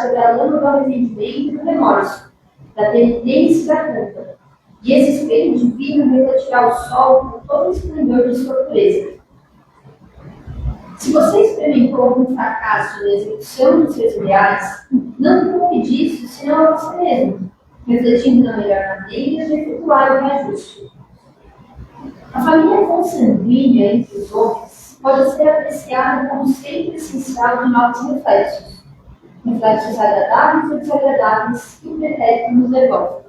sobre a lama do arrependimento e do remorso, da penitência e da culpa. E esse espelho divino refletirá o sol com todo o esplendor de sua pureza. Se você experimentou algum fracasso na execução dos seus ideais, não culpe disso, senão a você mesmo, refletindo na melhor maneira de efetuar o reajuste. A família consanguínea entre os homens pode ser apreciada como sempre essencial de novos reflexos agradáveis ou desagradáveis que o pretérito nos devolve.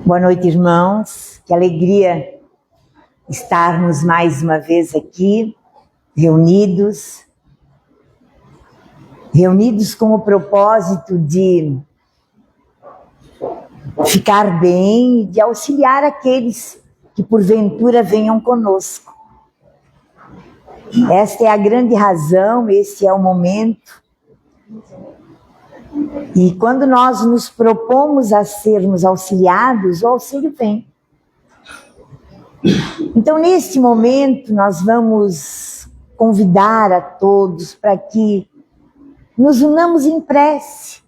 Boa noite, irmãos. Que alegria estarmos mais uma vez aqui, reunidos com o propósito de ficar bem e de auxiliar aqueles que porventura venham conosco. Esta é a grande razão, este é o momento. E quando nós nos propomos a sermos auxiliados, o auxílio vem. Então, neste momento, nós vamos convidar a todos para que nos unamos em prece,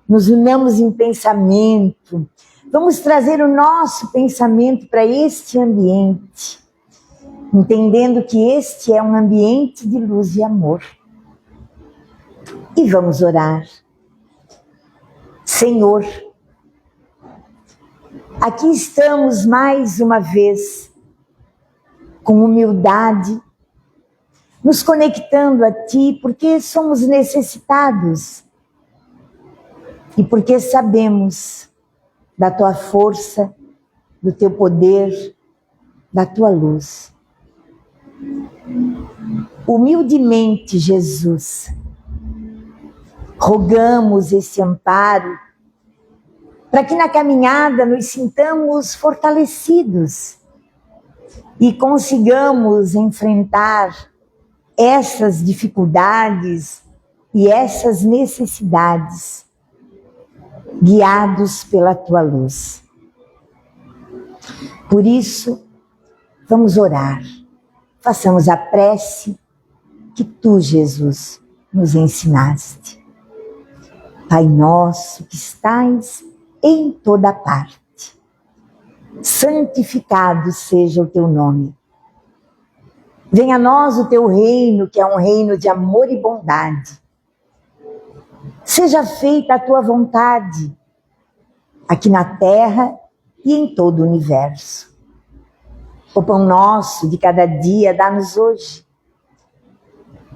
nos unamos em pensamento. Vamos trazer o nosso pensamento para este ambiente, entendendo que este é um ambiente de luz e amor. E vamos orar. Senhor, aqui estamos mais uma vez, com humildade, nos conectando a Ti, porque somos necessitados e porque sabemos da Tua força, do Teu poder, da Tua luz. Humildemente, Jesus, rogamos esse amparo para que na caminhada nos sintamos fortalecidos e consigamos enfrentar essas dificuldades e essas necessidades, guiados pela Tua luz. Por isso, vamos orar, façamos a prece que Tu, Jesus, nos ensinaste. Pai nosso que estais em toda parte, santificado seja o Teu nome. Venha a nós o Teu reino, que é um reino de amor e bondade. Seja feita a Tua vontade, aqui na terra e em todo o universo. O pão nosso de cada dia dá-nos hoje.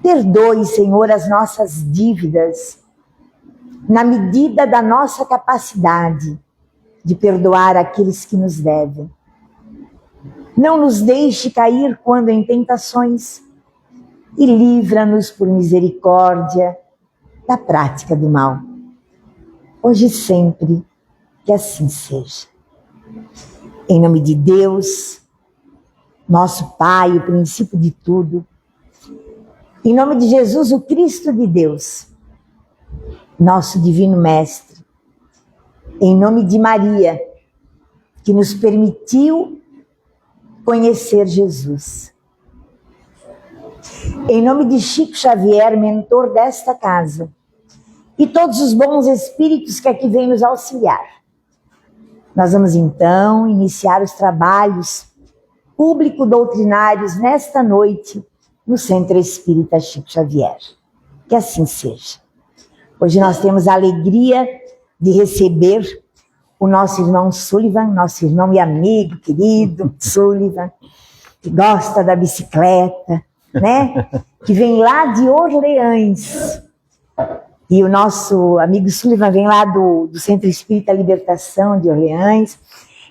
Perdoe, Senhor, as nossas dívidas, na medida da nossa capacidade de perdoar aqueles que nos devem. Não nos deixe cair quando em tentações e livra-nos por misericórdia da prática do mal. Hoje e sempre, que assim seja. Em nome de Deus, nosso Pai, o princípio de tudo, em nome de Jesus, o Cristo de Deus, nosso Divino Mestre, em nome de Maria, que nos permitiu conhecer Jesus. Em nome de Chico Xavier, mentor desta casa, e todos os bons espíritos que aqui vêm nos auxiliar. Nós vamos então iniciar os trabalhos público-doutrinários nesta noite no Centro Espírita Chico Xavier. Que assim seja. Hoje nós temos a alegria de receber o nosso irmão Sullivan, nosso irmão e amigo querido Sullivan, que gosta da bicicleta, né? Que vem lá de Orleans. E o nosso amigo Sullivan vem lá do Centro Espírita Libertação de Orleans.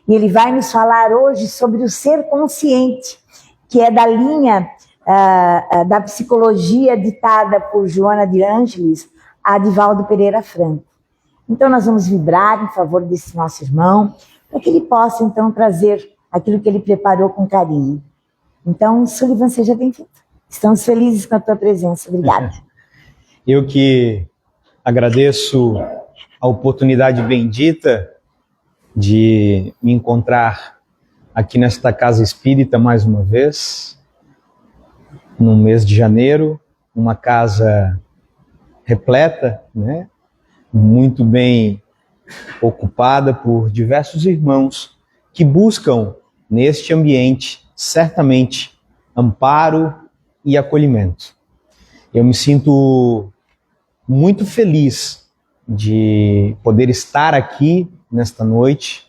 E ele vai nos falar hoje sobre o ser consciente, que é da linha da psicologia ditada por Joana de Ângeles, a Divaldo Pereira Franco. Então nós vamos vibrar em favor desse nosso irmão, para que ele possa então trazer aquilo que ele preparou com carinho. Então, Sullivan, seja bem-vindo. Estamos felizes com a tua presença. Obrigada. Eu que Agradeço a oportunidade bendita de me encontrar aqui nesta casa espírita mais uma vez, no mês de janeiro, uma casa repleta, né? Muito bem ocupada por diversos irmãos que buscam neste ambiente, certamente, amparo e acolhimento. Eu me sinto muito feliz de poder estar aqui nesta noite,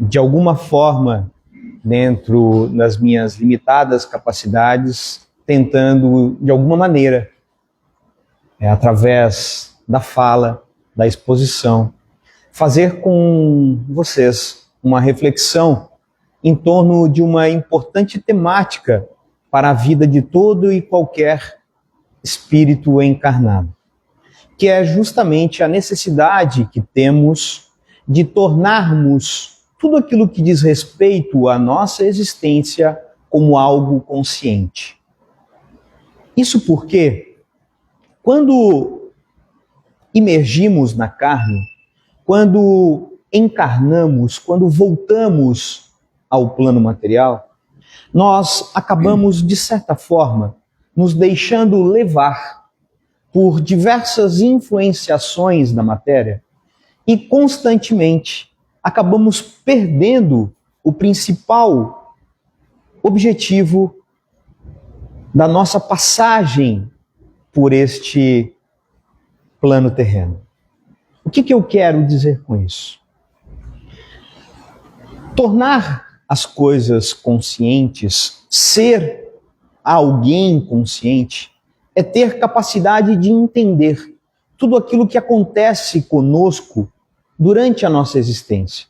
de alguma forma, dentro das minhas limitadas capacidades, tentando, de alguma maneira, através da fala, da exposição, fazer com vocês uma reflexão em torno de uma importante temática para a vida de todo e qualquer espírito encarnado, que é justamente a necessidade que temos de tornarmos tudo aquilo que diz respeito à nossa existência como algo consciente. Isso porque, quando imergimos na carne, quando encarnamos, quando voltamos ao plano material, nós acabamos, de certa forma, nos deixando levar por diversas influenciações da matéria e constantemente acabamos perdendo o principal objetivo da nossa passagem por este plano terreno. O que eu quero dizer com isso? Tornar as coisas conscientes, ser alguém consciente, é ter capacidade de entender tudo aquilo que acontece conosco durante a nossa existência.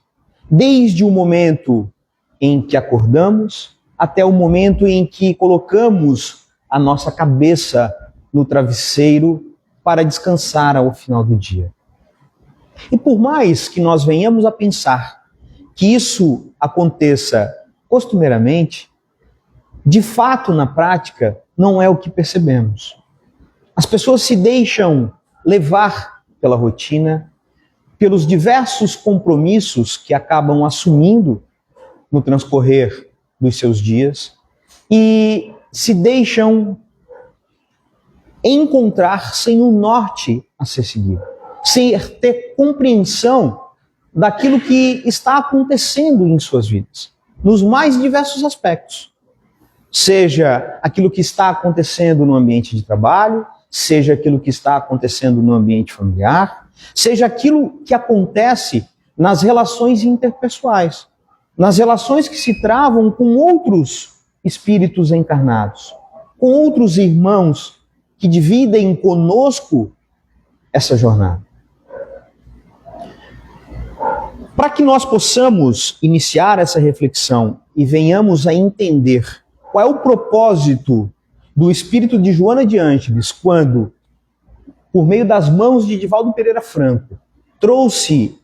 Desde o momento em que acordamos até o momento em que colocamos a nossa cabeça no travesseiro para descansar ao final do dia. E por mais que nós venhamos a pensar que isso aconteça costumeiramente, de fato, na prática, não é o que percebemos. As pessoas se deixam levar pela rotina, pelos diversos compromissos que acabam assumindo no transcorrer dos seus dias e se deixam encontrar sem um norte a ser seguido, sem ter compreensão daquilo que está acontecendo em suas vidas, nos mais diversos aspectos. Seja aquilo que está acontecendo no ambiente de trabalho, seja aquilo que está acontecendo no ambiente familiar, seja aquilo que acontece nas relações interpessoais, nas relações que se travam com outros espíritos encarnados, com outros irmãos que dividem conosco essa jornada. Para que nós possamos iniciar essa reflexão e venhamos a entender qual é o propósito do espírito de Joana de Ângeles quando, por meio das mãos de Divaldo Pereira Franco, trouxe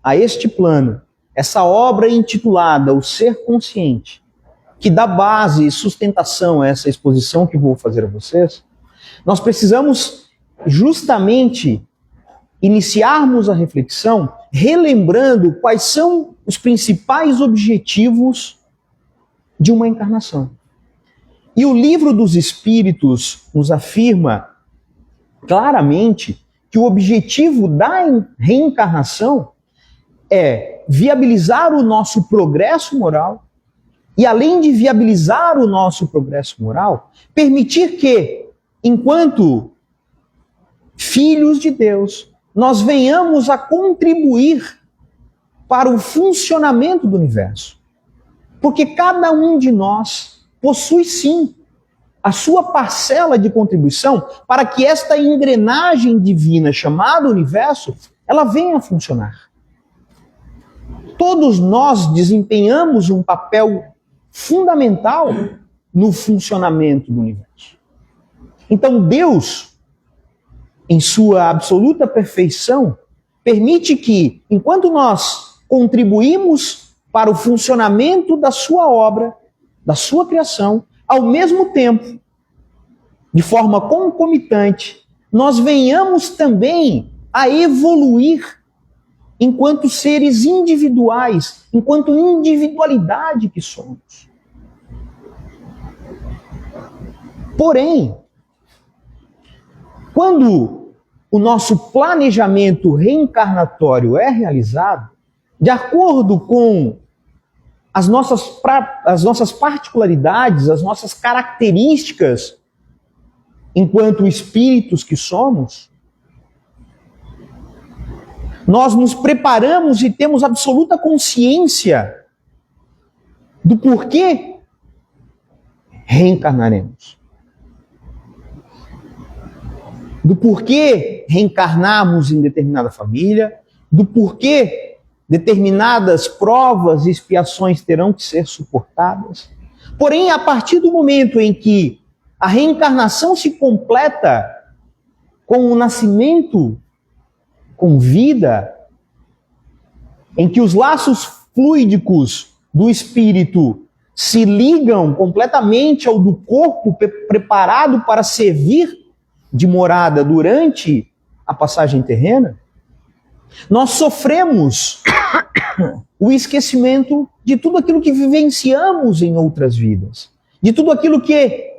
a este plano essa obra intitulada O Ser Consciente, que dá base e sustentação a essa exposição que vou fazer a vocês, nós precisamos justamente iniciarmos a reflexão relembrando quais são os principais objetivos de uma encarnação. E o Livro dos Espíritos nos afirma claramente que o objetivo da reencarnação é viabilizar o nosso progresso moral e, além de viabilizar o nosso progresso moral, permitir que, enquanto filhos de Deus, nós venhamos a contribuir para o funcionamento do universo. Porque cada um de nós possui sim a sua parcela de contribuição para que esta engrenagem divina chamada universo, ela venha a funcionar. Todos nós desempenhamos um papel fundamental no funcionamento do universo. Então Deus, em sua absoluta perfeição, permite que, enquanto nós contribuímos para o funcionamento da sua obra, da sua criação, ao mesmo tempo, de forma concomitante, nós venhamos também a evoluir enquanto seres individuais, enquanto individualidade que somos. Porém, quando o nosso planejamento reencarnatório é realizado, de acordo com as nossas particularidades, as nossas características, enquanto espíritos que somos, nós nos preparamos e temos absoluta consciência do porquê reencarnaremos. Do porquê reencarnarmos em determinada família, do porquê determinadas provas e expiações terão que ser suportadas. Porém, a partir do momento em que a reencarnação se completa com o nascimento, com vida, em que os laços fluídicos do espírito se ligam completamente ao do corpo preparado para servir de morada durante a passagem terrena, nós sofremos o esquecimento de tudo aquilo que vivenciamos em outras vidas, de tudo aquilo que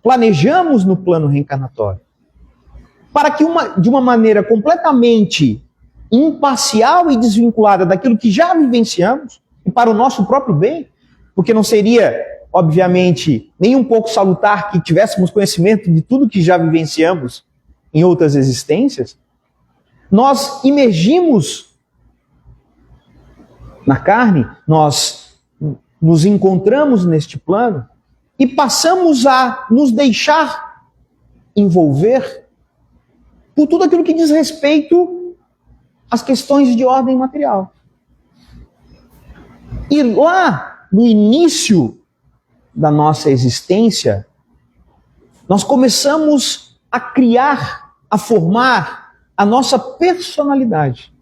planejamos no plano reencarnatório, para que de uma maneira completamente imparcial e desvinculada daquilo que já vivenciamos, e para o nosso próprio bem, porque não seria, obviamente, nem um pouco salutar que tivéssemos conhecimento de tudo que já vivenciamos em outras existências, nós imergimos na carne, nós nos encontramos neste plano e passamos a nos deixar envolver por tudo aquilo que diz respeito às questões de ordem material. E lá, no início da nossa existência, nós começamos a criar, a formar a nossa personalidade.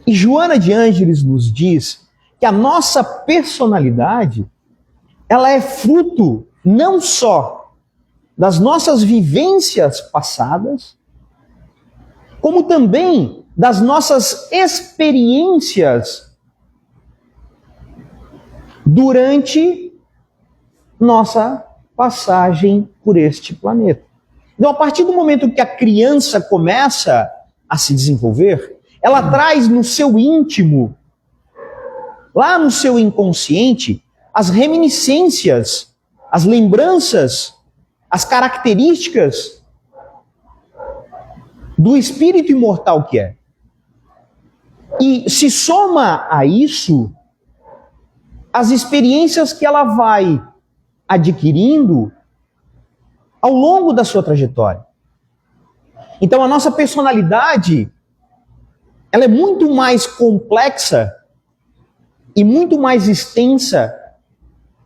E Joana de Ângeles nos diz que a nossa personalidade, ela é fruto não só das nossas vivências passadas, como também das nossas experiências durante nossa passagem por este planeta. Então, a partir do momento que a criança começa a se desenvolver, ela traz no seu íntimo, lá no seu inconsciente, as reminiscências, as lembranças, as características do espírito imortal que é. E se soma a isso as experiências que ela vai adquirindo ao longo da sua trajetória. Então a nossa personalidade, ela é muito mais complexa e muito mais extensa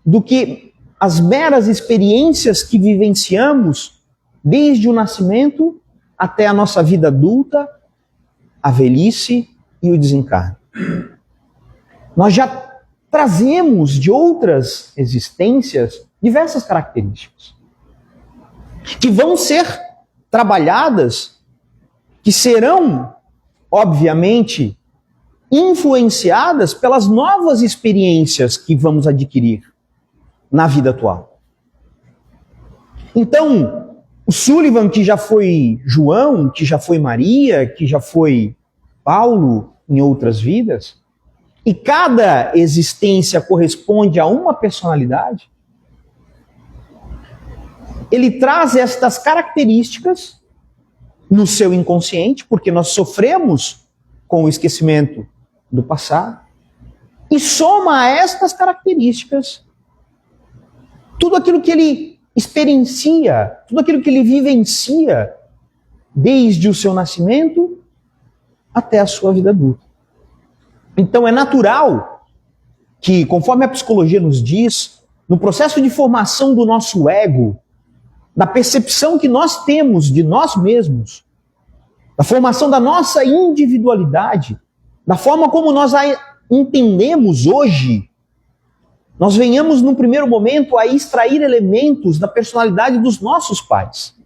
do que as meras experiências que vivenciamos desde o nascimento até a nossa vida adulta, a velhice e o desencarne. Nós já trazemos de outras existências diversas características que vão ser trabalhadas, que serão, obviamente, influenciadas pelas novas experiências que vamos adquirir na vida atual. Então, o Sullivan, que já foi João, que já foi Maria, que já foi Paulo em outras vidas, e cada existência corresponde a uma personalidade, ele traz estas características no seu inconsciente, porque nós sofremos com o esquecimento do passado, e soma a estas características tudo aquilo que ele experiencia, tudo aquilo que ele vivencia desde o seu nascimento até a sua vida adulta. Então é natural que, conforme a psicologia nos diz, no processo de formação do nosso ego, da percepção que nós temos de nós mesmos, da formação da nossa individualidade, da forma como nós a entendemos hoje, nós venhamos num primeiro momento a extrair elementos da personalidade dos nossos pais.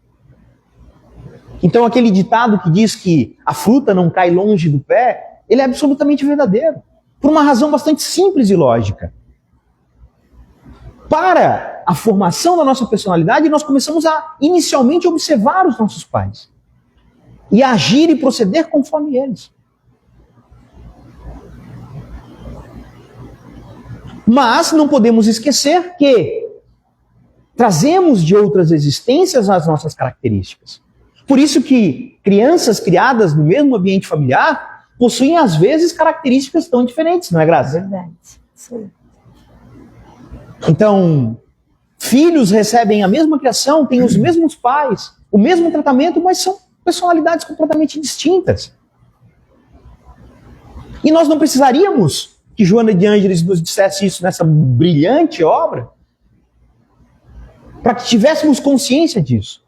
Então aquele ditado que diz que a fruta não cai longe do pé, ele é absolutamente verdadeiro. Por uma razão bastante simples e lógica. Para a formação da nossa personalidade, nós começamos a inicialmente observar os nossos pais. E a agir e proceder conforme eles. Mas não podemos esquecer que trazemos de outras existências as nossas características. Por isso que crianças criadas no mesmo ambiente familiar possuem, às vezes, características tão diferentes, não é, Graça? Verdade. Sim. Então, filhos recebem a mesma criação, têm os mesmos pais, o mesmo tratamento, mas são personalidades completamente distintas. E nós não precisaríamos que Joana de Ângeles nos dissesse isso nessa brilhante obra, para que tivéssemos consciência disso.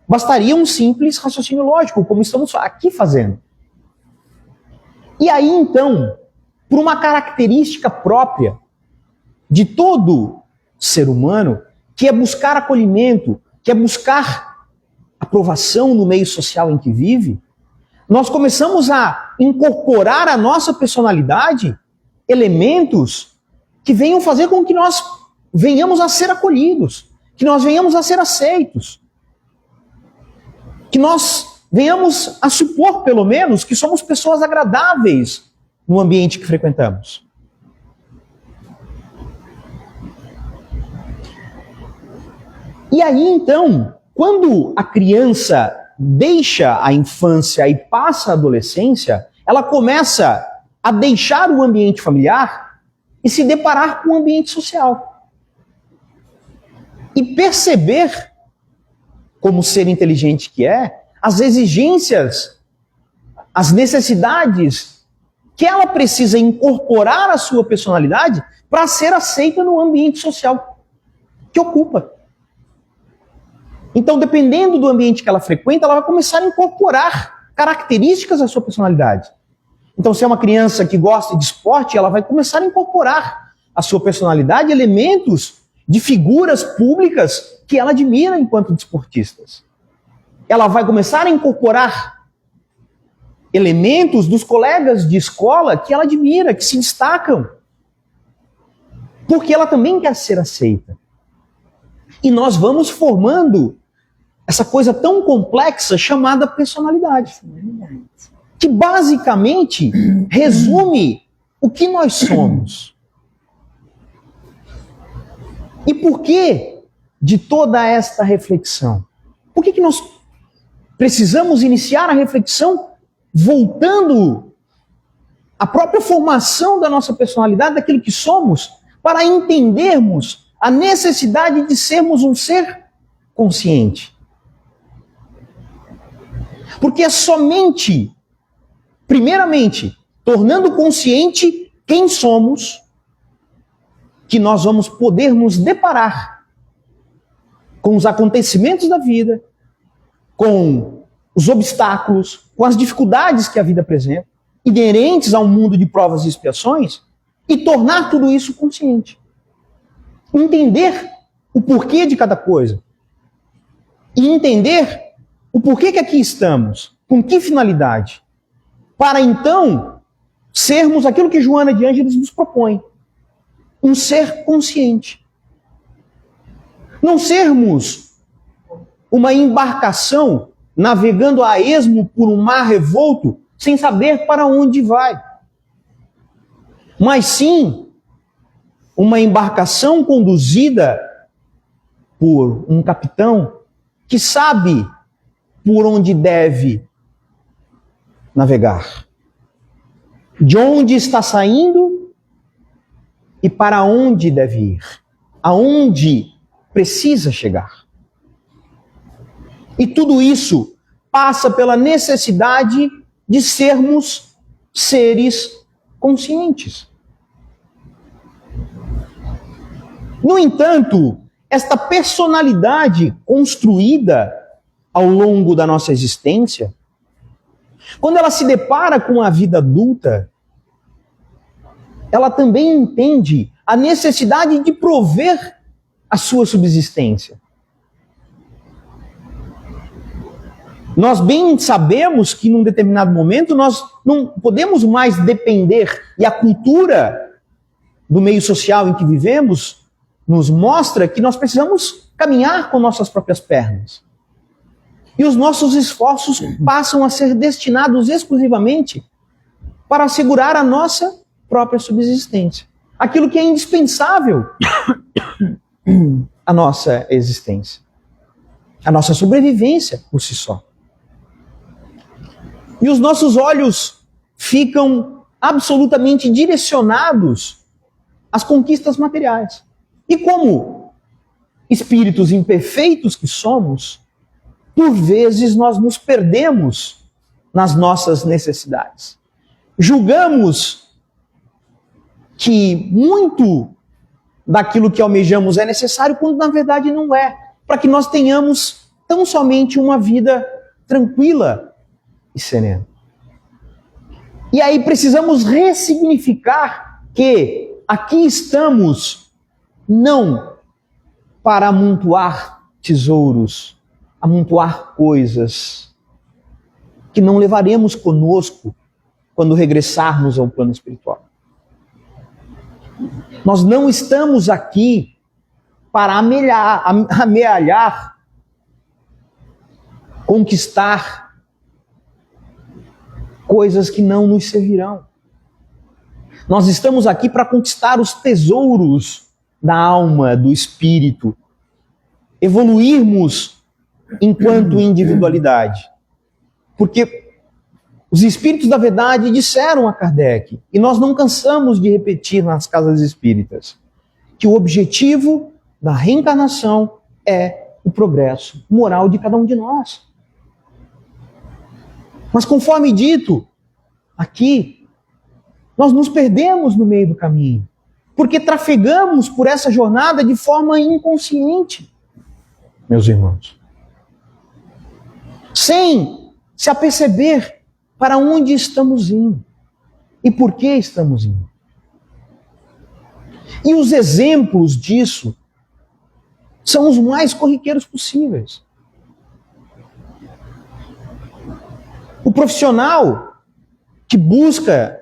Bastaria um simples raciocínio lógico, como estamos aqui fazendo. E aí, então, por uma característica própria de todo ser humano, que é buscar acolhimento, que é buscar aprovação no meio social em que vive, nós começamos a incorporar à nossa personalidade elementos que venham fazer com que nós venhamos a ser acolhidos, que nós venhamos a ser aceitos, que nós venhamos a supor, pelo menos, que somos pessoas agradáveis no ambiente que frequentamos. E aí, então, quando a criança deixa a infância e passa a adolescência, ela começa a deixar o ambiente familiar e se deparar com o ambiente social. E perceber, como ser inteligente que é, as exigências, as necessidades que ela precisa incorporar à sua personalidade para ser aceita no ambiente social que ocupa. Então, dependendo do ambiente que ela frequenta, ela vai começar a incorporar características à sua personalidade. Então, se é uma criança que gosta de esporte, ela vai começar a incorporar à sua personalidade elementos de figuras públicas que ela admira enquanto desportistas. Ela vai começar a incorporar elementos dos colegas de escola que ela admira, que se destacam. Porque ela também quer ser aceita. E nós vamos formando essa coisa tão complexa chamada personalidade. Que basicamente resume o que nós somos. E por que de toda esta reflexão? Por que nós precisamos iniciar a reflexão voltando à própria formação da nossa personalidade, daquilo que somos, para entendermos a necessidade de sermos um ser consciente? Porque é somente, primeiramente, tornando consciente quem somos, que nós vamos poder nos deparar com os acontecimentos da vida, com os obstáculos, com as dificuldades que a vida apresenta, inerentes a um mundo de provas e expiações, e tornar tudo isso consciente. Entender o porquê de cada coisa. E entender o porquê que aqui estamos, com que finalidade. Para então sermos aquilo que Joana de Ângeles nos propõe. Um ser consciente. Não sermos uma embarcação navegando a esmo por um mar revolto sem saber para onde vai. Mas sim uma embarcação conduzida por um capitão que sabe por onde deve navegar. De onde está saindo e para onde deve ir. Aonde precisa chegar. E tudo isso passa pela necessidade de sermos seres conscientes. No entanto, esta personalidade construída ao longo da nossa existência, quando ela se depara com a vida adulta, ela também entende a necessidade de prover a sua subsistência. Nós bem sabemos que num determinado momento nós não podemos mais depender, e a cultura do meio social em que vivemos nos mostra que nós precisamos caminhar com nossas próprias pernas. E os nossos esforços passam a ser destinados exclusivamente para assegurar a nossa própria subsistência. Aquilo que é indispensável à nossa existência. A nossa sobrevivência por si só. E os nossos olhos ficam absolutamente direcionados às conquistas materiais. E como espíritos imperfeitos que somos, por vezes nós nos perdemos nas nossas necessidades. Julgamos que muito daquilo que almejamos é necessário, quando na verdade não é, para que nós tenhamos tão somente uma vida tranquila e serena. E aí precisamos ressignificar que aqui estamos não para amontoar tesouros, amontoar coisas que não levaremos conosco quando regressarmos ao plano espiritual. Nós não estamos aqui para amealhar, conquistar coisas que não nos servirão. Nós estamos aqui para conquistar os tesouros da alma, do espírito, evoluirmos enquanto individualidade. Porque os espíritos da verdade disseram a Kardec, e nós não cansamos de repetir nas casas espíritas, que o objetivo da reencarnação é o progresso moral de cada um de nós. Mas conforme dito aqui, nós nos perdemos no meio do caminho, porque trafegamos por essa jornada de forma inconsciente, meus irmãos. Sem se aperceber para onde estamos indo e por que estamos indo. E os exemplos disso são os mais corriqueiros possíveis. O profissional que busca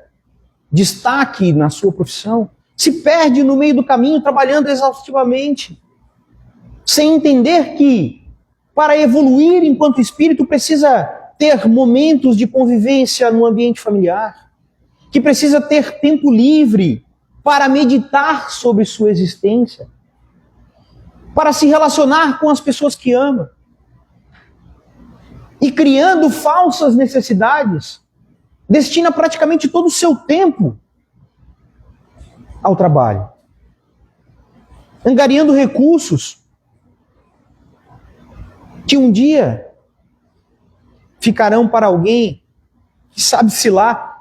destaque na sua profissão se perde no meio do caminho trabalhando exaustivamente, sem entender que para evoluir enquanto espírito precisa ter momentos de convivência no ambiente familiar, que precisa ter tempo livre para meditar sobre sua existência, para se relacionar com as pessoas que ama. E criando falsas necessidades, destina praticamente todo o seu tempo ao trabalho, angariando recursos que um dia ficarão para alguém que sabe-se lá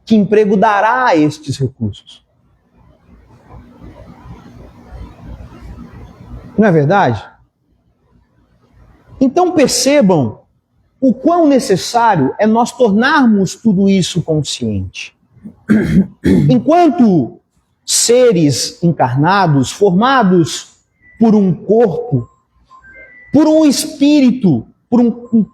que emprego dará a estes recursos. Não é verdade? Então percebam o quão necessário é nós tornarmos tudo isso consciente. Enquanto seres encarnados, formados por um corpo, por um espírito, por um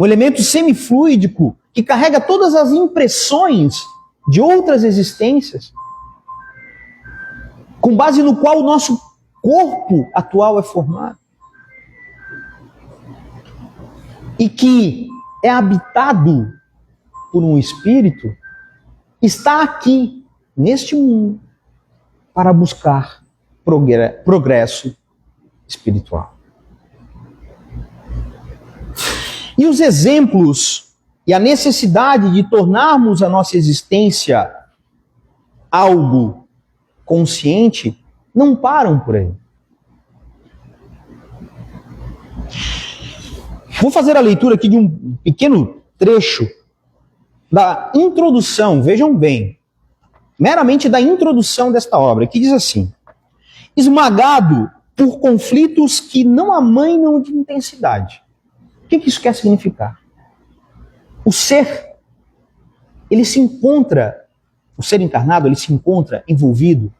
elemento semifluídico que carrega todas as impressões de outras existências, com base no qual o nosso corpo atual é formado, e que é habitado por um espírito, está aqui, neste mundo, para buscar progresso espiritual. E os exemplos e a necessidade de tornarmos a nossa existência algo consciente não param por aí. Vou fazer a leitura aqui de um pequeno trecho da introdução, vejam bem, meramente da introdução desta obra, que diz assim: esmagado por conflitos que não amainam de intensidade. O que isso quer significar? O ser, ele se encontra, o ser encarnado, ele se encontra envolvido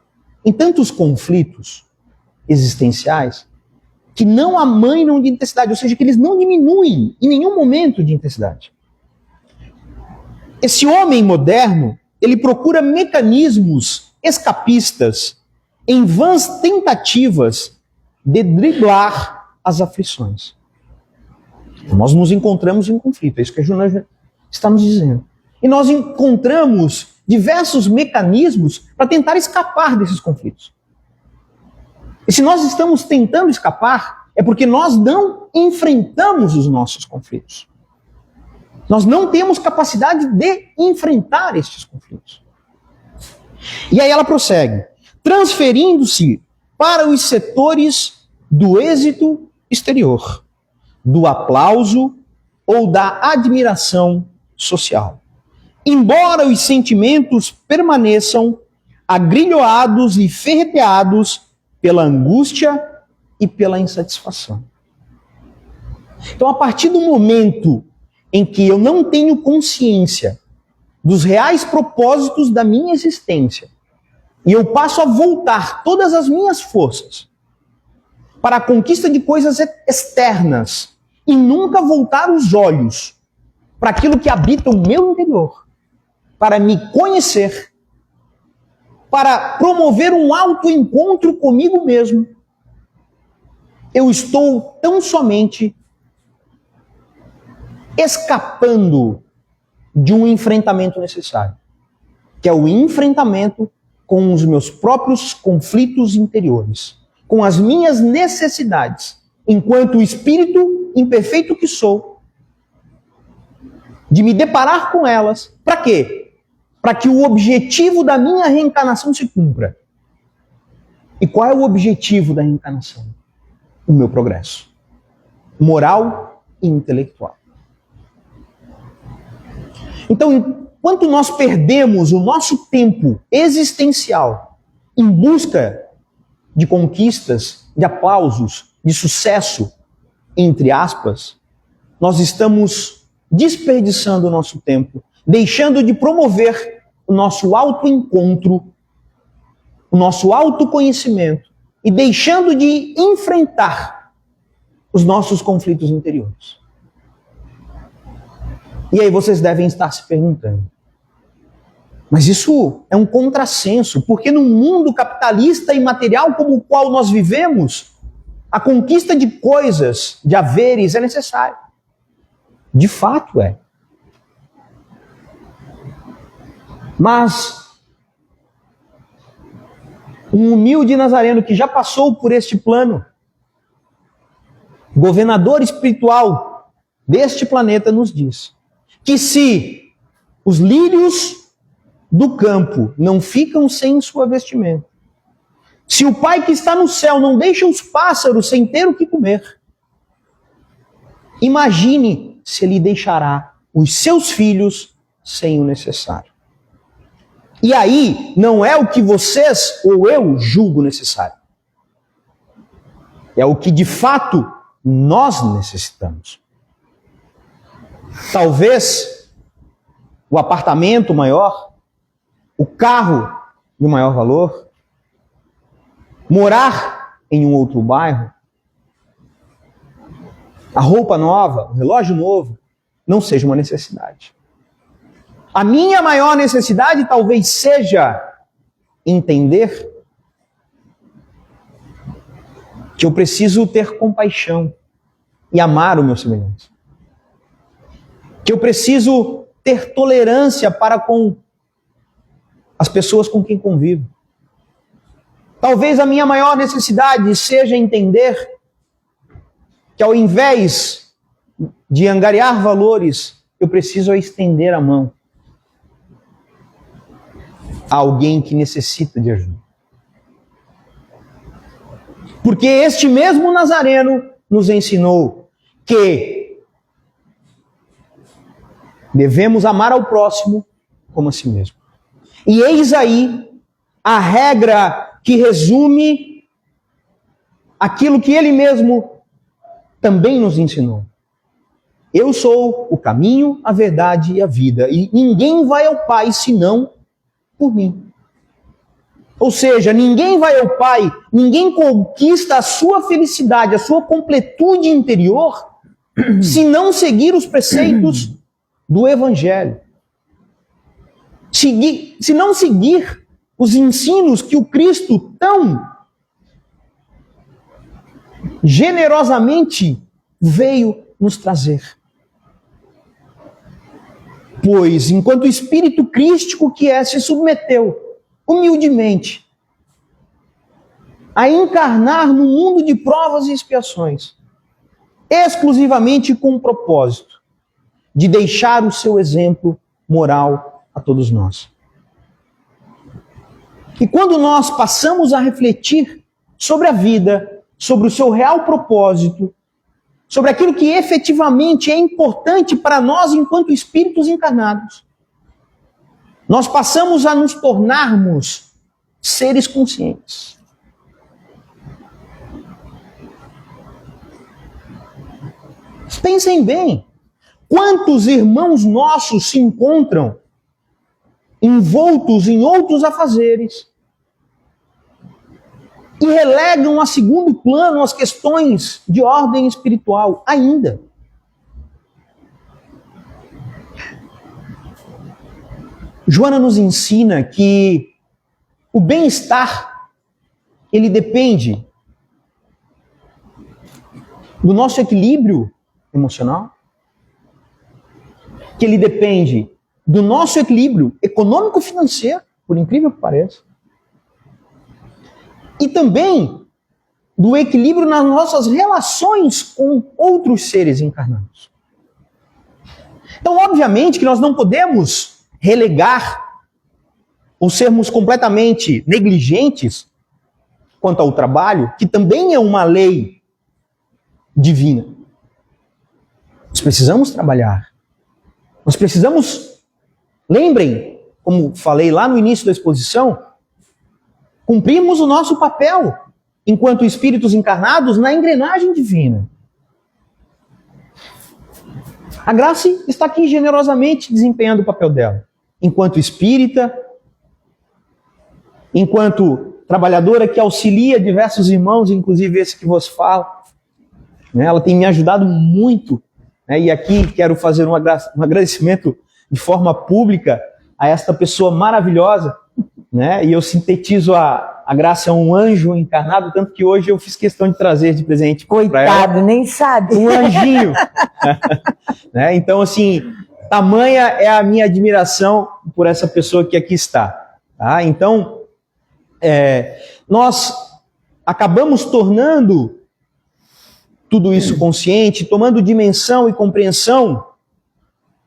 em tantos conflitos existenciais que não amainam de intensidade, ou seja, que eles não diminuem em nenhum momento de intensidade. Esse homem moderno, ele procura mecanismos escapistas em vãs tentativas de driblar as aflições. Nós nos encontramos em conflito, é isso que a Joana está nos dizendo. E nós encontramos diversos mecanismos para tentar escapar desses conflitos. E se nós estamos tentando escapar, é porque nós não enfrentamos os nossos conflitos. Nós não temos capacidade de enfrentar estes conflitos. E aí ela prossegue, transferindo-se para os setores do êxito exterior, do aplauso ou da admiração social. Embora os sentimentos permaneçam agrilhoados e ferreteados pela angústia e pela insatisfação. Então, a partir do momento em que eu não tenho consciência dos reais propósitos da minha existência, e eu passo a voltar todas as minhas forças para a conquista de coisas externas, e nunca voltar os olhos para aquilo que habita o meu interior, para me conhecer, para promover um autoencontro comigo mesmo, eu estou tão somente escapando de um enfrentamento necessário, que é o enfrentamento com os meus próprios conflitos interiores, com as minhas necessidades, enquanto espírito imperfeito que sou, de me deparar com elas. Para quê? Para que o objetivo da minha reencarnação se cumpra. E qual é o objetivo da reencarnação? O meu progresso moral e intelectual. Então, enquanto nós perdemos o nosso tempo existencial em busca de conquistas, de aplausos, de sucesso, entre aspas, nós estamos desperdiçando o nosso tempo, deixando de promover o nosso autoencontro, o nosso autoconhecimento e deixando de enfrentar os nossos conflitos interiores. E aí vocês devem estar se perguntando, mas isso é um contrassenso, porque num mundo capitalista e material como o qual nós vivemos, a conquista de coisas, de haveres, é necessária. De fato é. Mas um humilde nazareno que já passou por este plano, governador espiritual deste planeta, nos diz que se os lírios do campo não ficam sem sua vestimenta, se o Pai que está no céu não deixa os pássaros sem ter o que comer, imagine se ele deixará os seus filhos sem o necessário. E aí, não é o que vocês ou eu julgo necessário. É o que de fato nós necessitamos. Talvez o apartamento maior, o carro de maior valor, morar em um outro bairro, a roupa nova, o relógio novo, não seja uma necessidade. A minha maior necessidade talvez seja entender que eu preciso ter compaixão e amar o meu semelhante. Que eu preciso ter tolerância para com as pessoas com quem convivo. Talvez a minha maior necessidade seja entender que ao invés de angariar valores, eu preciso estender a mão a alguém que necessita de ajuda. Porque este mesmo Nazareno nos ensinou que devemos amar ao próximo como a si mesmo. E eis aí a regra que resume aquilo que ele mesmo também nos ensinou. Eu sou o caminho, a verdade e a vida, e ninguém vai ao Pai senão por mim. Ou seja, ninguém vai ao Pai, ninguém conquista a sua felicidade, a sua completude interior, se não seguir os preceitos do Evangelho. Se não seguir os ensinos que o Cristo tão generosamente veio nos trazer. Pois, enquanto o espírito crístico que é, se submeteu humildemente a encarnar no mundo de provas e expiações, exclusivamente com o propósito de deixar o seu exemplo moral a todos nós. E quando nós passamos a refletir sobre a vida, sobre o seu real propósito, sobre aquilo que efetivamente é importante para nós enquanto espíritos encarnados, nós passamos a nos tornarmos seres conscientes. Pensem bem, quantos irmãos nossos se encontram envoltos em outros afazeres e relegam a segundo plano as questões de ordem espiritual ainda. Joana nos ensina que o bem-estar, ele depende do nosso equilíbrio emocional, que ele depende do nosso equilíbrio econômico-financeiro, por incrível que pareça, e também do equilíbrio nas nossas relações com outros seres encarnados. Então, obviamente que nós não podemos relegar ou sermos completamente negligentes quanto ao trabalho, que também é uma lei divina. Nós precisamos trabalhar. Nós precisamos, lembrem, como falei lá no início da exposição, cumprimos o nosso papel enquanto espíritos encarnados na engrenagem divina. A Grace está aqui generosamente desempenhando o papel dela, enquanto espírita, enquanto trabalhadora que auxilia diversos irmãos, inclusive esse que vos fala. Ela tem me ajudado muito, e aqui quero fazer um agradecimento de forma pública a esta pessoa maravilhosa, e eu sintetizo a Graça é um anjo encarnado, tanto que hoje eu fiz questão de trazer de presente para ela. Coitado, nem sabe. Um anjinho. Então, assim, tamanha é a minha admiração por essa pessoa que aqui está. Tá? Então, nós acabamos tornando tudo isso consciente, tomando dimensão e compreensão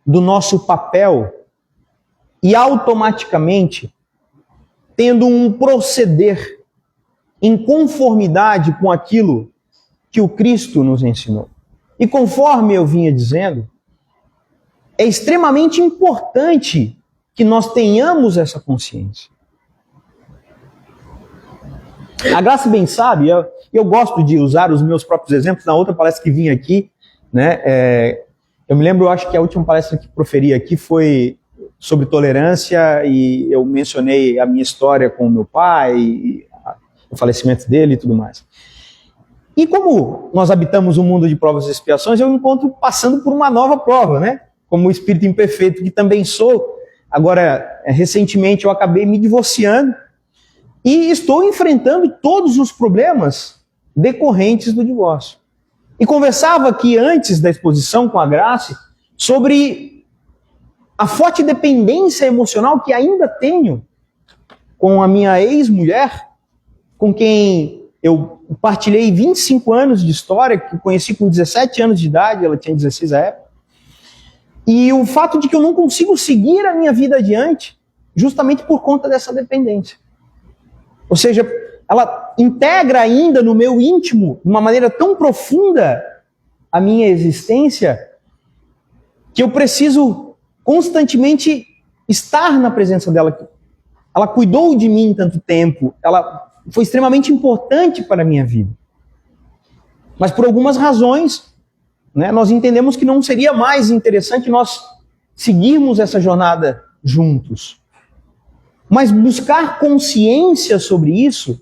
do nosso papel e automaticamente tendo um proceder em conformidade com aquilo que o Cristo nos ensinou. E conforme eu vinha dizendo, é extremamente importante que nós tenhamos essa consciência. A Graça bem sabe, eu gosto de usar os meus próprios exemplos. Na outra palestra que vim aqui, eu me lembro, eu acho que a última palestra que proferi aqui foi sobre tolerância, e eu mencionei a minha história com o meu pai, e o falecimento dele e tudo mais. E como nós habitamos um mundo de provas e expiações, eu me encontro passando por uma nova prova, como o espírito imperfeito que também sou. Agora, recentemente eu acabei me divorciando e estou enfrentando todos os problemas decorrentes do divórcio. E conversava aqui antes da exposição com a Grace sobre a forte dependência emocional que ainda tenho com a minha ex-mulher, com quem eu partilhei 25 anos de história, que eu conheci com 17 anos de idade, ela tinha 16 à época. E o fato de que eu não consigo seguir a minha vida adiante, justamente por conta dessa dependência. Ou seja, ela integra ainda no meu íntimo, de uma maneira tão profunda, a minha existência, que eu preciso constantemente estar na presença dela. Ela cuidou de mim tanto tempo, ela foi extremamente importante para a minha vida. Mas por algumas razões, nós entendemos que não seria mais interessante nós seguirmos essa jornada juntos. Mas buscar consciência sobre isso,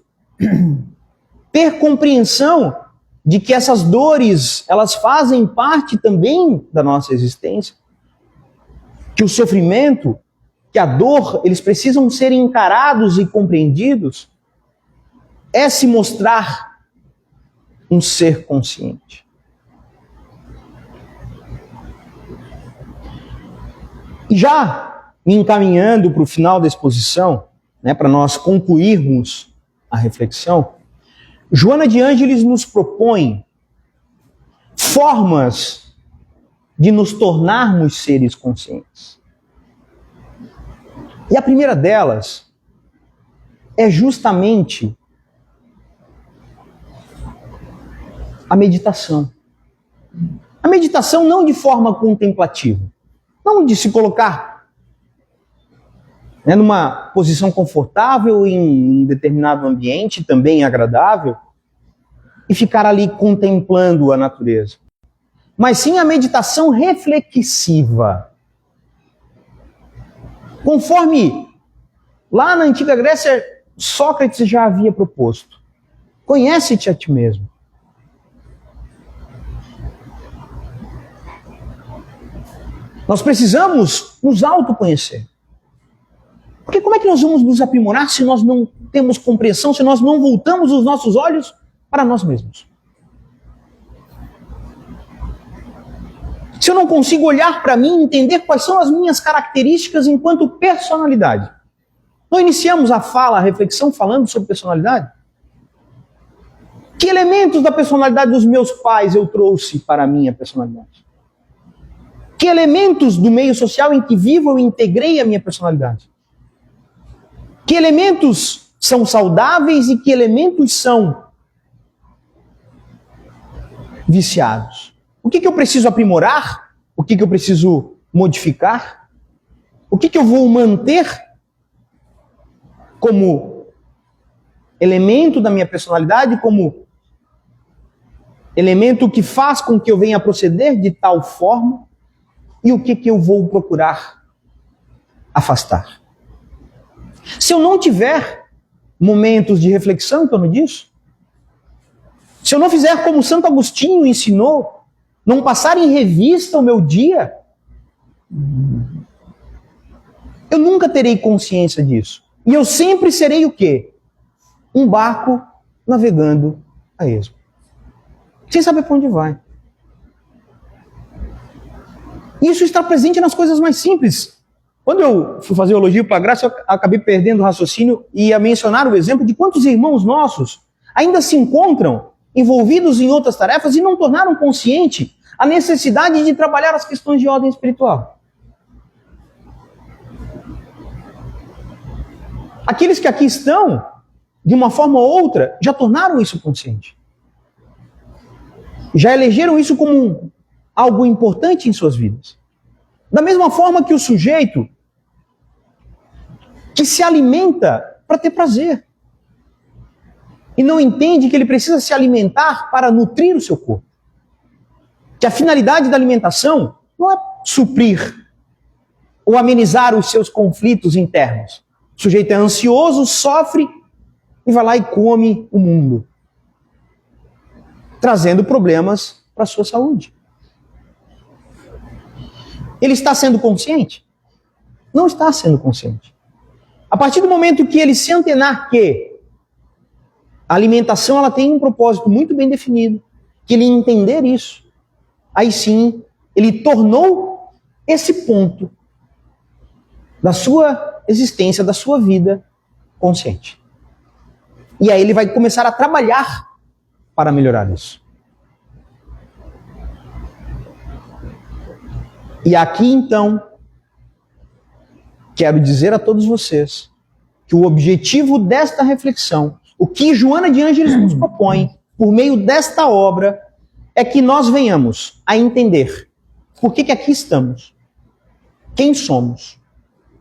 ter compreensão de que essas dores, elas fazem parte também da nossa existência, que o sofrimento, que a dor, eles precisam ser encarados e compreendidos, é se mostrar um ser consciente. E já me encaminhando para o final da exposição, né, para nós concluirmos a reflexão, Joana de Ângeles nos propõe formas de nos tornarmos seres conscientes. E a primeira delas é justamente a meditação. A meditação não de forma contemplativa, não de se colocar, né, numa posição confortável em um determinado ambiente, também agradável, e ficar ali contemplando a natureza. Mas sim a meditação reflexiva. Conforme lá na antiga Grécia, Sócrates já havia proposto. Conhece-te a ti mesmo. Nós precisamos nos autoconhecer. Porque como é que nós vamos nos aprimorar se nós não temos compreensão, se nós não voltamos os nossos olhos para nós mesmos? Se eu não consigo olhar para mim e entender quais são as minhas características enquanto personalidade. Nós iniciamos a fala, a reflexão falando sobre personalidade. Que elementos da personalidade dos meus pais eu trouxe para a minha personalidade? Que elementos do meio social em que vivo eu integrei a minha personalidade? Que elementos são saudáveis e que elementos são viciados? O que eu preciso aprimorar? O que eu preciso modificar? O que eu vou manter como elemento da minha personalidade, como elemento que faz com que eu venha a proceder de tal forma? E o que eu vou procurar afastar? Se eu não tiver momentos de reflexão em torno disso, se eu não fizer como Santo Agostinho ensinou, não passar em revista o meu dia, eu nunca terei consciência disso. E eu sempre serei o quê? Um barco navegando a esmo. Sem saber para onde vai. Isso está presente nas coisas mais simples. Quando eu fui fazer o elogio para a graça, eu acabei perdendo o raciocínio e ia mencionar o exemplo de quantos irmãos nossos ainda se encontram envolvidos em outras tarefas e não tornaram consciente a necessidade de trabalhar as questões de ordem espiritual. Aqueles que aqui estão, de uma forma ou outra, já tornaram isso consciente. Já elegeram isso como algo importante em suas vidas. Da mesma forma que o sujeito que se alimenta para ter prazer e não entende que ele precisa se alimentar para nutrir o seu corpo. Que a finalidade da alimentação não é suprir ou amenizar os seus conflitos internos. O sujeito é ansioso, sofre e vai lá e come o mundo, trazendo problemas para a sua saúde. Ele está sendo consciente? Não está sendo consciente. A partir do momento que ele se antenar que a alimentação ela tem um propósito muito bem definido, que ele entender isso, aí sim ele tornou esse ponto da sua existência, da sua vida, consciente. E aí ele vai começar a trabalhar para melhorar isso. E aqui, então, quero dizer a todos vocês que o objetivo desta reflexão, o que Joana de Ângeles nos propõe, por meio desta obra, é que nós venhamos a entender por que aqui estamos, quem somos,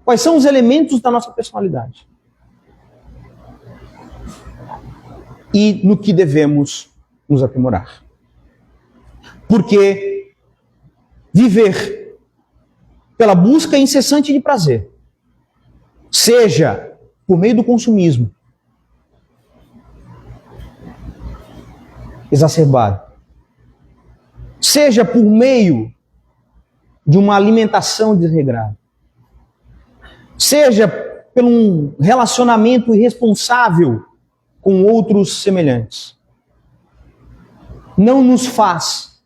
quais são os elementos da nossa personalidade e no que devemos nos aprimorar. Porque viver pela busca incessante de prazer, seja por meio do consumismo exacerbado, seja por meio de uma alimentação desregrada, seja por um relacionamento irresponsável com outros semelhantes, não nos faz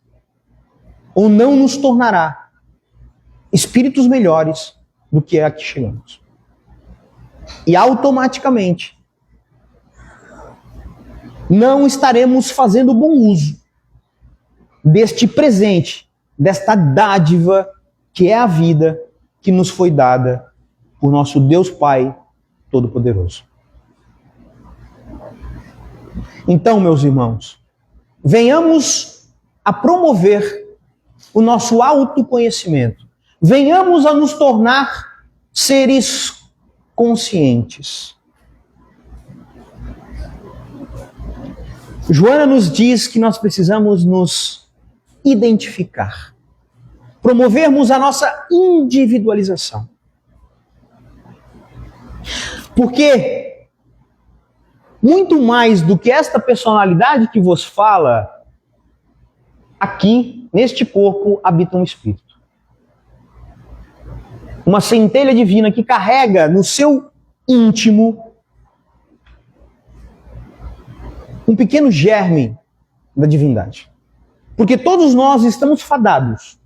ou não nos tornará espíritos melhores do que a que chegamos. E automaticamente não estaremos fazendo bom uso deste presente, desta dádiva que é a vida que nos foi dada por nosso Deus Pai Todo-Poderoso. Então, meus irmãos, venhamos a promover o nosso autoconhecimento. Venhamos a nos tornar seres conscientes. Joana nos diz que nós precisamos nos identificar, promovermos a nossa individualização. Porque muito mais do que esta personalidade que vos fala, aqui, neste corpo, habita um espírito. Uma centelha divina que carrega no seu íntimo um pequeno germe da divindade. Porque todos nós estamos fadados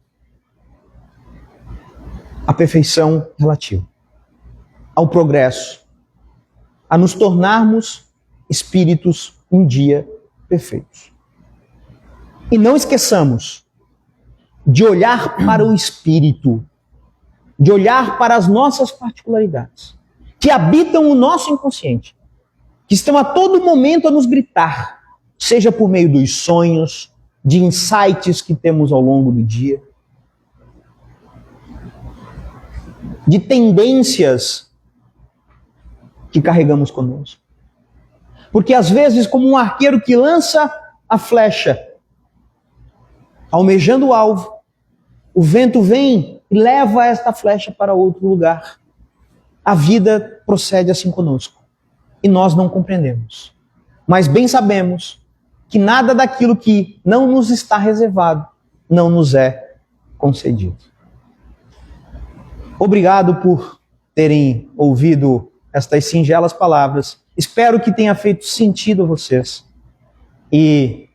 à perfeição relativa, ao progresso, a nos tornarmos espíritos um dia perfeitos. E não esqueçamos de olhar para o espírito, de olhar para as nossas particularidades, que habitam o nosso inconsciente, que estão a todo momento a nos gritar, seja por meio dos sonhos, de insights que temos ao longo do dia, de tendências que carregamos conosco. Porque às vezes, como um arqueiro que lança a flecha, almejando o alvo, o vento vem e leva esta flecha para outro lugar. A vida procede assim conosco. E nós não compreendemos. Mas bem sabemos que nada daquilo que não nos está reservado não nos é concedido. Obrigado por terem ouvido estas singelas palavras. Espero que tenha feito sentido a vocês. E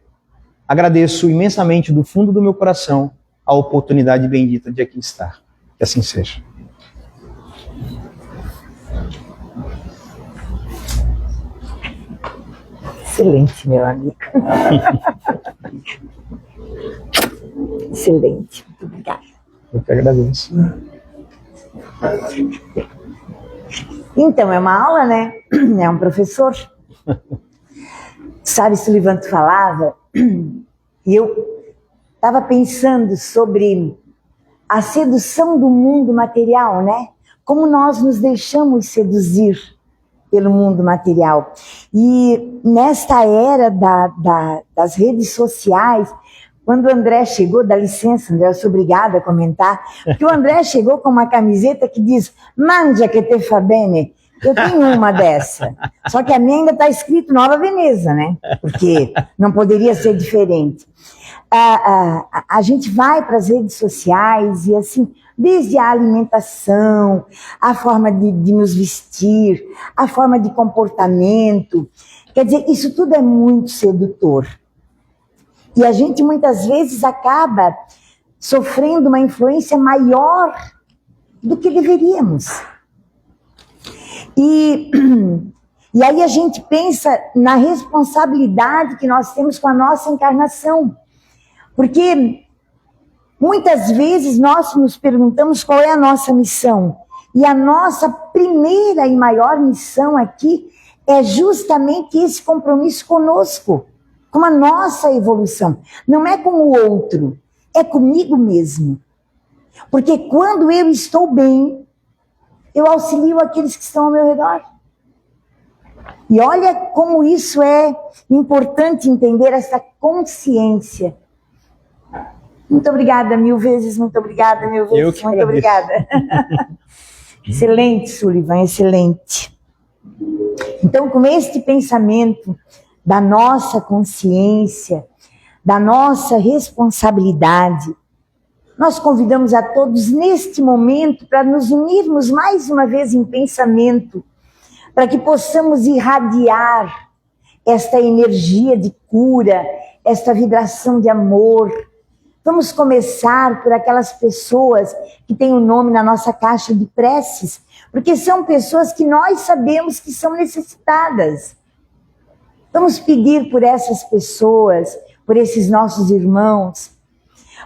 agradeço imensamente do fundo do meu coração a oportunidade bendita de aqui estar. Que assim seja. Excelente, meu amigo. Excelente. Muito obrigada. Eu que agradeço. Então, é uma aula, né? É um professor. Sabe, Sullivan, tu falava, e eu estava pensando sobre a sedução do mundo material, né? Como nós nos deixamos seduzir pelo mundo material. E nesta era das redes sociais, quando o André chegou, dá licença, André, eu sou obrigada a comentar, porque o André chegou com uma camiseta que diz, mangia che te fa bene. Eu tenho uma dessa, só que a minha ainda está escrito Nova Veneza, né? Porque não poderia ser diferente. A gente vai para as redes sociais e assim, desde a alimentação, a forma de nos vestir, a forma de comportamento, quer dizer, isso tudo é muito sedutor. E a gente muitas vezes acaba sofrendo uma influência maior do que deveríamos. E aí a gente pensa na responsabilidade que nós temos com a nossa encarnação. Porque muitas vezes nós nos perguntamos qual é a nossa missão. E a nossa primeira e maior missão aqui é justamente esse compromisso conosco, com a nossa evolução. Não é com o outro, é comigo mesmo. Porque quando eu estou bem, eu auxilio aqueles que estão ao meu redor. E olha como isso é importante entender essa consciência. Muito obrigada, mil vezes, muito obrigada, mil vezes, muito obrigada. Excelente, Sullivan, excelente. Então, com este pensamento da nossa consciência, da nossa responsabilidade, nós convidamos a todos neste momento para nos unirmos mais uma vez em pensamento, para que possamos irradiar esta energia de cura, esta vibração de amor. Vamos começar por aquelas pessoas que têm o nome na nossa caixa de preces, porque são pessoas que nós sabemos que são necessitadas. Vamos pedir por essas pessoas, por esses nossos irmãos,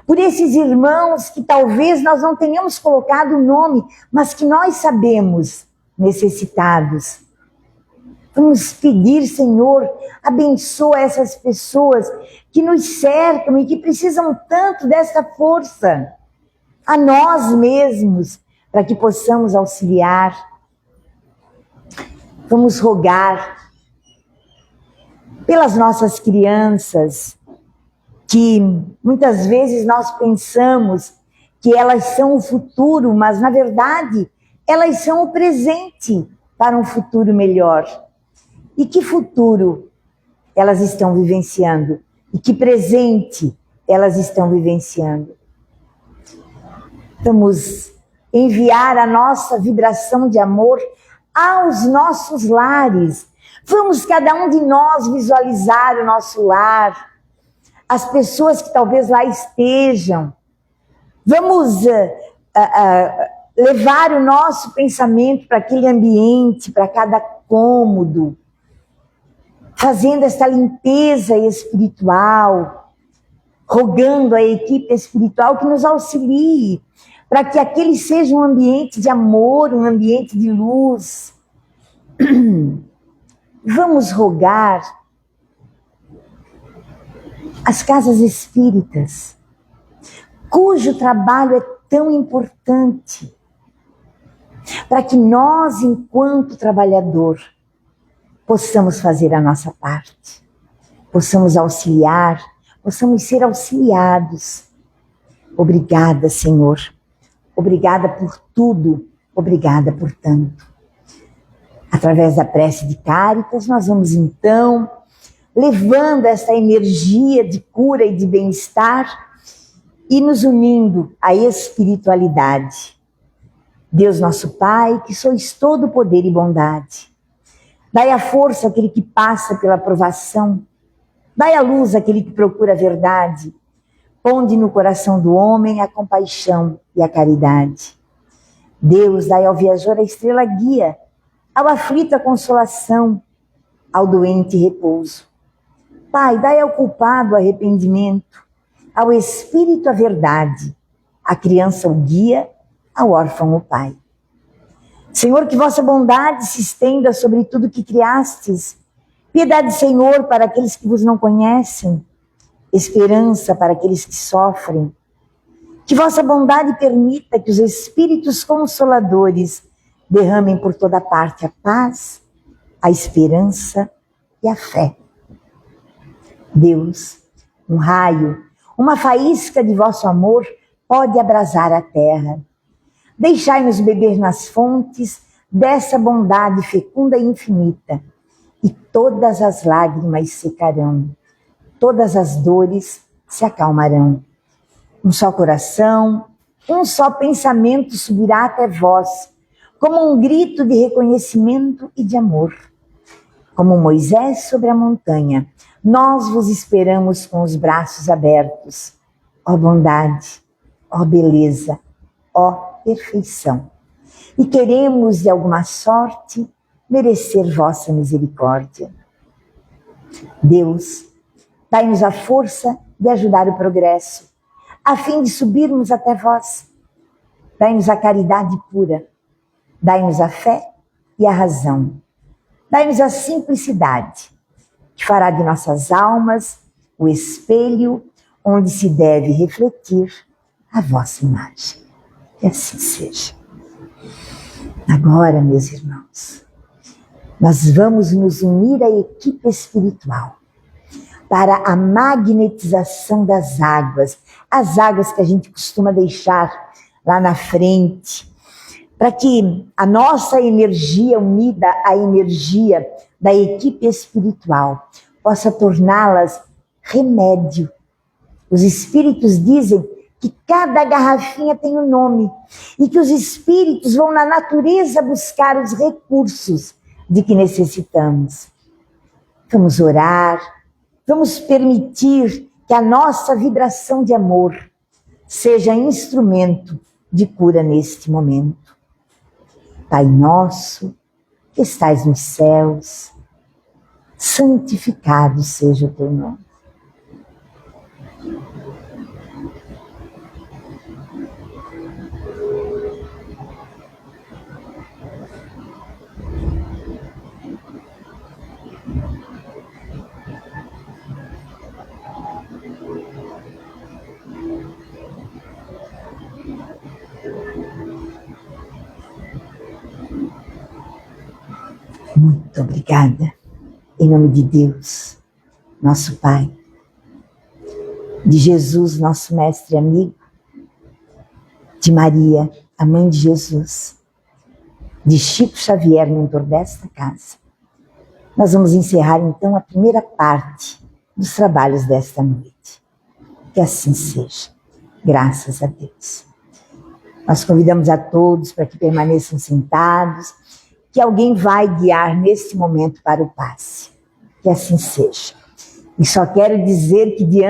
por esses irmãos que talvez nós não tenhamos colocado o nome, mas que nós sabemos necessitados. Vamos pedir, Senhor, abençoa essas pessoas que nos cercam e que precisam tanto desta força, a nós mesmos, para que possamos auxiliar. Vamos rogar pelas nossas crianças, que muitas vezes nós pensamos que elas são o futuro, mas na verdade elas são o presente para um futuro melhor. E que futuro elas estão vivenciando? E que presente elas estão vivenciando? Vamos enviar a nossa vibração de amor aos nossos lares. Vamos cada um de nós visualizar o nosso lar, as pessoas que talvez lá estejam. Vamos levar o nosso pensamento para aquele ambiente, para cada cômodo, fazendo esta limpeza espiritual, rogando a equipe espiritual que nos auxilie, para que aquele seja um ambiente de amor, um ambiente de luz. Vamos rogar as casas espíritas, cujo trabalho é tão importante, para que nós, enquanto trabalhador, possamos fazer a nossa parte, possamos auxiliar, possamos ser auxiliados. Obrigada, Senhor. Obrigada por tudo. Obrigada por tanto. Através da prece de Cáritas, nós vamos então levando essa energia de cura e de bem-estar e nos unindo à espiritualidade. Deus nosso Pai, que sois todo poder e bondade, dai a força àquele que passa pela provação, dai a luz àquele que procura a verdade, ponde no coração do homem a compaixão e a caridade. Deus, dai ao viajor a estrela guia, ao aflito a consolação, ao doente repouso. Pai, dai ao culpado arrependimento, ao espírito a verdade, à criança o guia, ao órfão o pai. Senhor, que vossa bondade se estenda sobre tudo que criastes. Piedade, Senhor, para aqueles que vos não conhecem. Esperança para aqueles que sofrem. Que vossa bondade permita que os espíritos consoladores derramem por toda parte a paz, a esperança e a fé. Deus, um raio, uma faísca de vosso amor pode abrasar a terra. Deixai-nos beber nas fontes dessa bondade fecunda e infinita, e todas as lágrimas secarão, todas as dores se acalmarão. Um só coração, um só pensamento subirá até vós, como um grito de reconhecimento e de amor. Como Moisés sobre a montanha, nós vos esperamos com os braços abertos. Ó bondade, ó beleza, ó perfeição. E queremos, de alguma sorte, merecer vossa misericórdia. Deus, dai-nos a força de ajudar o progresso, a fim de subirmos até vós. Dai-nos a caridade pura, dai-nos a fé e a razão. Dai-nos a simplicidade, que fará de nossas almas o espelho onde se deve refletir a vossa imagem. Que assim seja. Agora, meus irmãos, nós vamos nos unir à equipe espiritual para a magnetização das águas, as águas que a gente costuma deixar lá na frente, para que a nossa energia unida à energia da equipe espiritual possa torná-las remédio. Os espíritos dizem que cada garrafinha tem um nome e que os espíritos vão na natureza buscar os recursos de que necessitamos. Vamos orar, vamos permitir que a nossa vibração de amor seja instrumento de cura neste momento. Pai nosso, que estais nos céus, santificado seja o teu nome. Muito obrigada, em nome de Deus, nosso Pai, de Jesus, nosso mestre e amigo, de Maria, a mãe de Jesus, de Chico Xavier, mentor desta casa. Nós vamos encerrar então a primeira parte dos trabalhos desta noite. Que assim seja, graças a Deus. Nós convidamos a todos para que permaneçam sentados, que alguém vai guiar neste momento para o passe. Que assim seja. E só quero dizer que diante